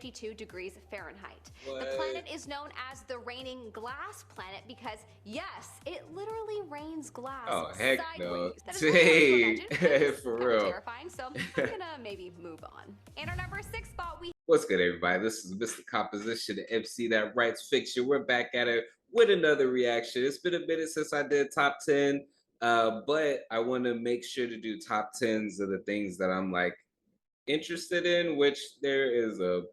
52 degrees Fahrenheit. What? The planet is known as the raining glass planet because, yes, it literally rains glass heck sideways. no. That is really hard to imagine. For Kind real. of terrifying, so I'm gonna maybe move on. And our number 6 spot, we What's good, everybody? This is Mr. Composition, the MC that writes fiction. We're back at it with another reaction. It's been a minute since I did top 10, but I want to make sure to do top 10s of the things that I'm like interested in, which there is a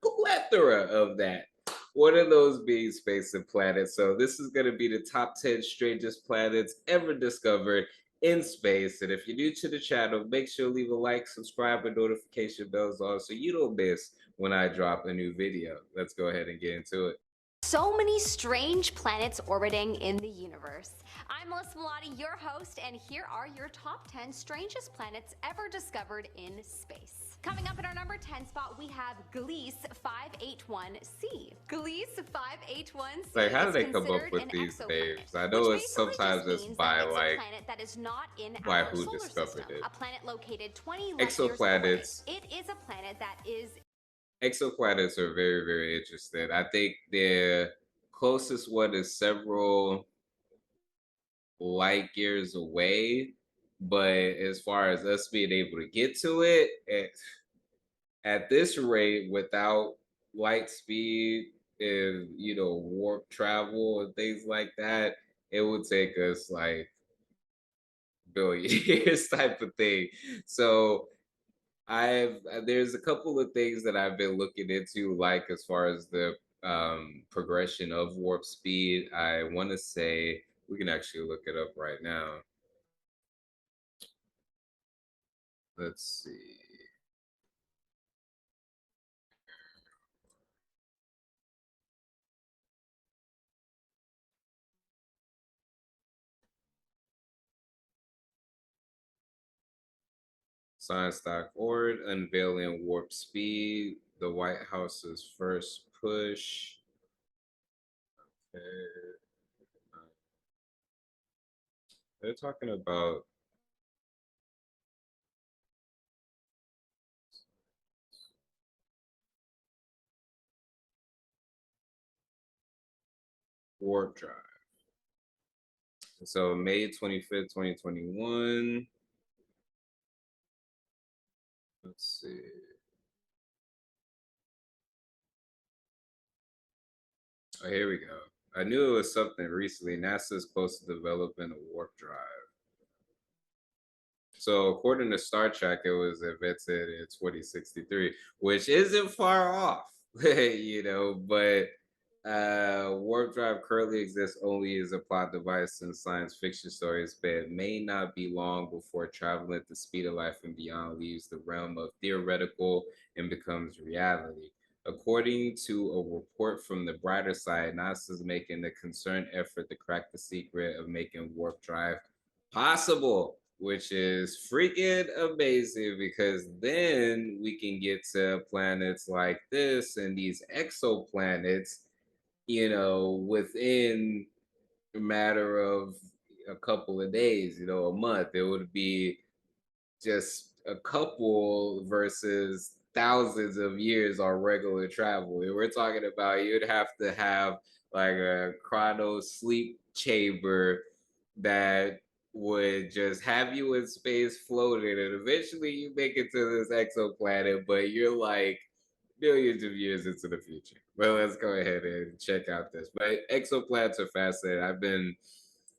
plethora of that. One of those being space and planets. So this is going to be the top 10 strangest planets ever discovered in space. And if you're new to the channel, make sure to leave a like, subscribe, and notification bells on so you don't miss when I drop a new video. Let's go ahead and get into it. So many strange planets orbiting in the universe. I'm Melissa Melotti, your host, and here are your top 10 strangest planets ever discovered in space. Coming up in our number 10 spot, we have Gliese 581c. Gliese 581c Like, how do is they come up considered with an these exoplanet, names? I know which it's basically sometimes just it's means by that it's like a planet that is not in by our who solar discovered system, it. a planet located 20 light years away. Exoplanets. It is a planet that is Exoplanets are very, very interesting. I think the closest one is several light years away, but as far as us being able to get to it at this rate without light speed and warp travel and things like that, it would take us like billion years type of thing. So there's a couple of things that I've been looking into, like as far as the progression of warp speed. I want to say we can actually look it up right now. Let's see. Science.org unveiling warp speed, the White House's first push. Okay. They're talking about warp drive. So May 25th, 2021. Let's see. Oh, here we go. I knew it was something recently. NASA's close to developing a warp drive. So according to Star Trek, it was invented in 2063, which isn't far off, but warp drive currently exists only as a plot device in science fiction stories, but it may not be long before traveling at the speed of light and beyond leaves the realm of theoretical and becomes reality. According to a report from the brighter side, NASA is making a concerned effort to crack the secret of making warp drive possible, which is freaking amazing because then we can get to planets like this and these exoplanets, within a matter of a couple of days, a month. It would be just a couple versus thousands of years on regular travel. And we're talking about you'd have to have like a chrono sleep chamber that would just have you in space floating, and eventually you make it to this exoplanet, but you're like millions of years into the future. Well, let's go ahead and check out this. But exoplanets are fascinating. I've been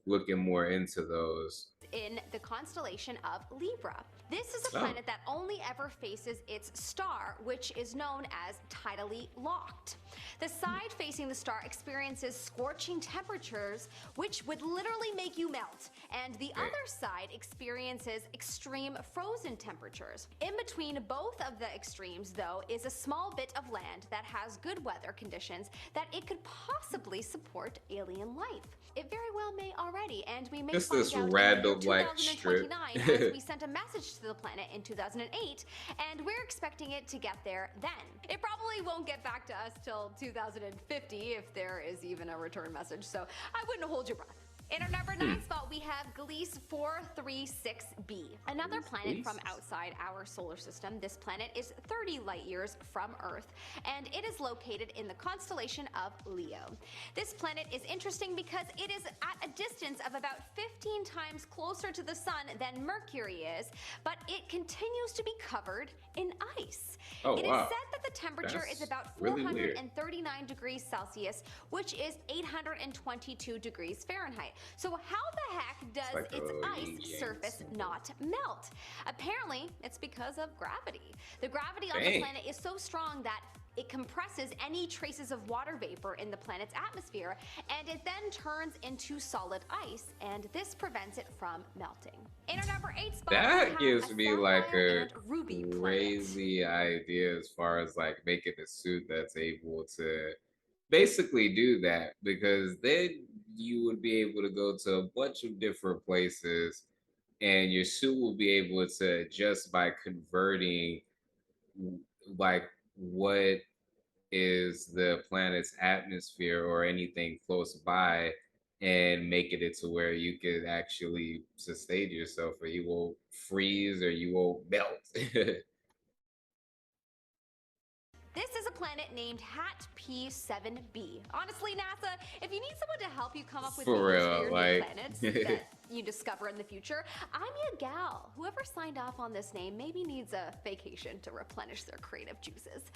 looking more into those. in the constellation of Libra. This is a planet that only ever faces its star, which is known as tidally locked. The side facing the star experiences scorching temperatures, which would literally make you melt, and the other side experiences extreme frozen temperatures. In between both of the extremes, though, is a small bit of land that has good weather conditions that it could possibly support alien life. It very well may already, and we may Just find this out random in the year 2029 as we sent a message to the planet in 2008, and we're expecting it to get there then. It probably won't get back to us till 2050 if there is even a return message, so I wouldn't hold your breath. In our number 9 spot, we have Gliese 436b, another planet from outside our solar system. This planet is 30 light years from Earth, and it is located in the constellation of Leo. This planet is interesting because it is at a distance of about 15 times closer to the sun than Mercury is, but it continues to be covered in ice. It is said that the temperature is about 439 degrees Celsius, which is 822 degrees Fahrenheit. So how the heck does its ice surface not melt? Apparently, it's because of gravity. The gravity on the planet is so strong that it compresses any traces of water vapor in the planet's atmosphere, and it then turns into solid ice, and this prevents it from melting. In our number 8 spot, that gives me like a ruby crazy idea as far as like making a suit that's able to basically do that, because then you would be able to go to a bunch of different places and your suit will be able to adjust by converting like what is the planet's atmosphere or anything close by and making it to where you could actually sustain yourself or you won't freeze or you won't melt. This is a planet named Hat P7b. Honestly, NASA, if you need someone to help you come up with names for your new planets that you discover in the future, I'm your gal. Whoever signed off on this name maybe needs a vacation to replenish their creative juices.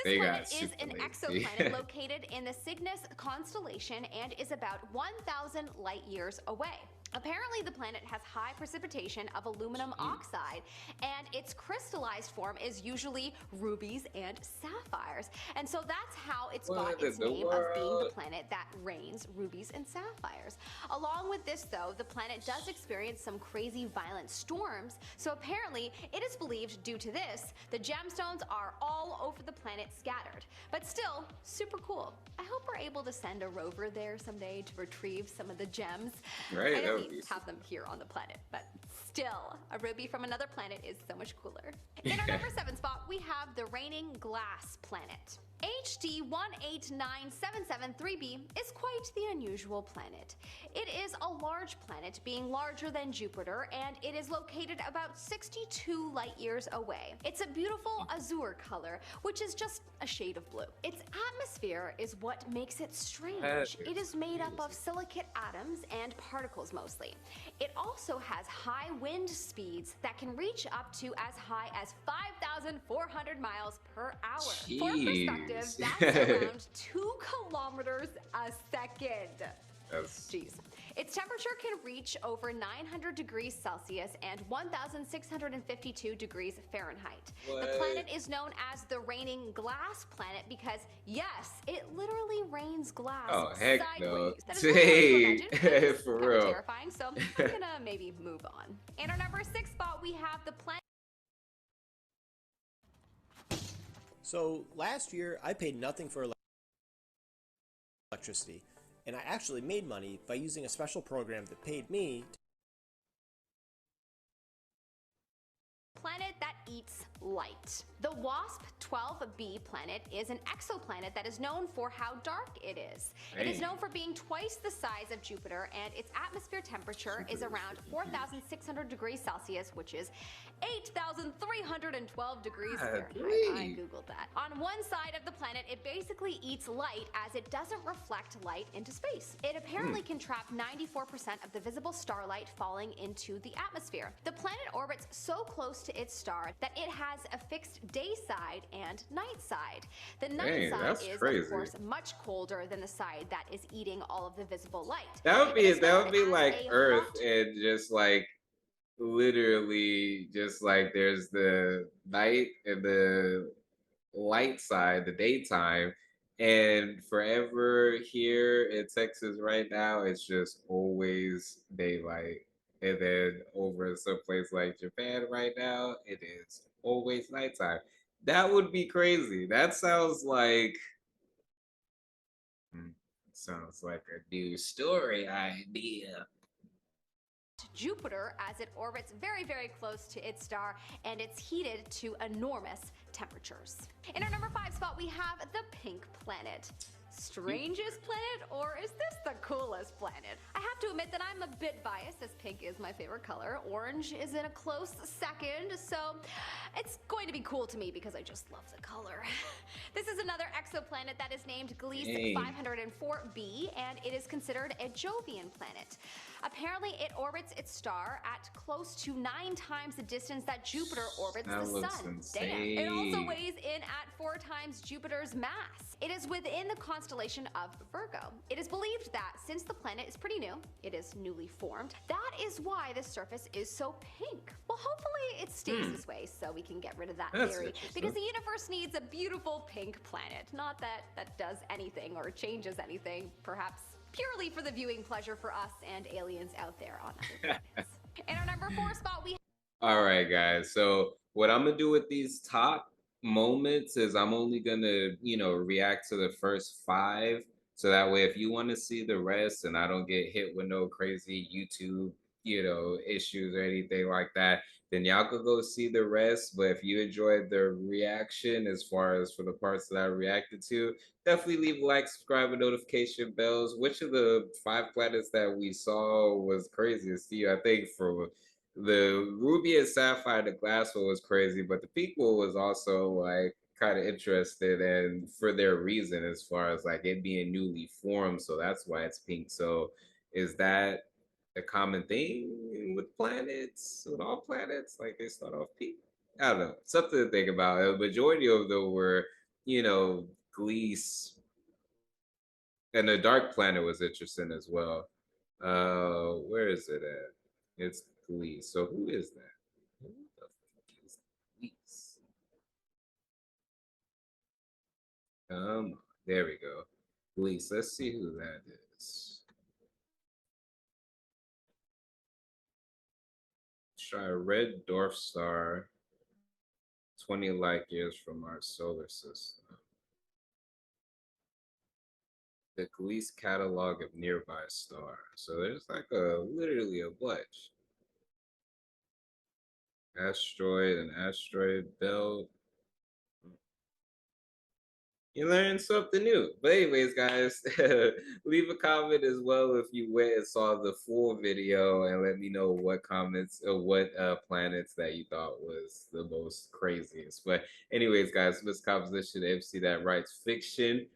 This planet is an exoplanet located in the Cygnus constellation and is about 1,000 light years away. Apparently, the planet has high precipitation of aluminum oxide, and its crystallized form is usually rubies and sapphires. And so that's how it's got its name of being the planet that rains rubies and sapphires. Along with this, though, the planet does experience some crazy violent storms, so apparently it is believed due to this, the gemstones are all over the planet scattered. But still, super cool. I hope we're able to send a rover there someday to retrieve some of the gems. Right. Have them here on the planet, but still, a ruby from another planet is so much cooler. In our number 7 spot, we have the reigning glass planet. HD 189773b is quite the unusual planet. It is a large planet, being larger than Jupiter, and it is located about 62 light years away. It's a beautiful azure color, which is just a shade of blue. Its atmosphere is what makes it strange. It is made up of silicate atoms and particles mostly. It also has high wind speeds that can reach up to as high as 5,400 miles per hour. For perspective, that's around 2 kilometers a second. Jeez. Its temperature can reach over 900 degrees Celsius and 1,652 degrees Fahrenheit. The planet is known as the raining glass planet because, yes, it literally rains glass sideways. No. That is really hard to imagine. For real. Terrifying, so I'm gonna maybe move on. In our number 6 spot, we have the planet. So last year, I paid nothing for electricity, and I actually made money by using a special program that paid me. Planet that eats light. The WASP-12b planet is an exoplanet that is known for how dark it is. It is known for being twice the size of Jupiter, and its atmosphere temperature is around 4,600 degrees Celsius, which is 8,312 degrees Fahrenheit. I googled that. On one side of the planet, it basically eats light as it doesn't reflect light into space. It apparently can trap 94% of the visible starlight falling into the atmosphere. The planet orbits so close to its star that it has a fixed day side and night side. The night side is, of course, much colder than the side that is eating all of the visible light. That would be like Earth, and just like literally just like there's the night and the light side, the daytime, and forever here in Texas right now, it's just always daylight. And then over someplace like Japan right now, it is always nighttime. That would be crazy. That sounds like a new story idea. Jupiter as it orbits very, very close to its star, and it's heated to enormous temperatures. In our number 5 spot, we have the pink planet. strangest planet, or is this the coolest planet? I have to admit that I'm a bit biased, as pink is my favorite color. Orange is in a close second, so it's going to be cool to me because I just love the color. This is another exoplanet that is named Gliese 504b, and it is considered a Jovian planet. Apparently, it orbits its star at close to 9 times the distance that Jupiter orbits the sun. Insane. Damn. It also weighs in at 4 times Jupiter's mass. It is within the constellation of Virgo. It is believed that since the planet is pretty new, it is newly formed, that is why the surface is so pink. Well, hopefully it stays this way so we can get rid of that theory, because the universe needs a beautiful pink planet. Not that that does anything or changes anything, perhaps purely for the viewing pleasure for us and aliens out there on other planets. In our number 4 spot, we All right, guys. So what I'm gonna do with these top moments is I'm only gonna, react to the first 5. So that way, if you want to see the rest and I don't get hit with no crazy YouTube, issues or anything like that, then y'all could go see the rest. But if you enjoyed the reaction, as far as for the parts that I reacted to, definitely leave a like, subscribe, and notification bells. Which of the 5 planets that we saw was craziest to you? I think for the ruby and sapphire, the glass one was crazy, but the pink one was also like kind of interested, and for their reason, as far as like it being newly formed, so that's why it's pink. So is that a common thing with planets, with all planets, like they start off pink? I don't know, something to think about. The majority of them were, Gliese, and the dark planet was interesting as well. Where is it at? It's Gliese. So who is that? Who the fuck is Gliese? There we go. Gliese. Let's see who that is. Try a red dwarf star, 20 light years from our solar system. The Gliese catalog of nearby stars. So there's like literally a bunch. Asteroid and asteroid belt. You learn something new. But anyways, guys, leave a comment as well if you went and saw the full video, and let me know what comments or what planets that you thought was the most craziest. But anyways, guys, this composition MC that writes fiction.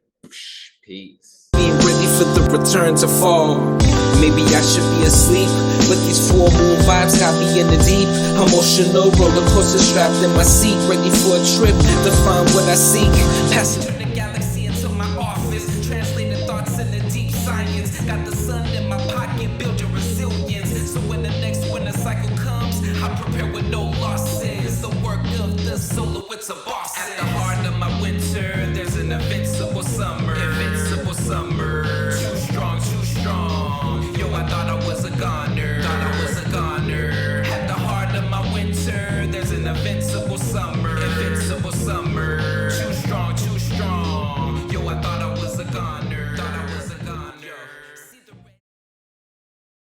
Peace. Being ready for the return to fall. Maybe I should be asleep, but these full moon vibes got me in the deep. Emotional roller coaster strapped in my seat, ready for a trip to find what I seek. Passing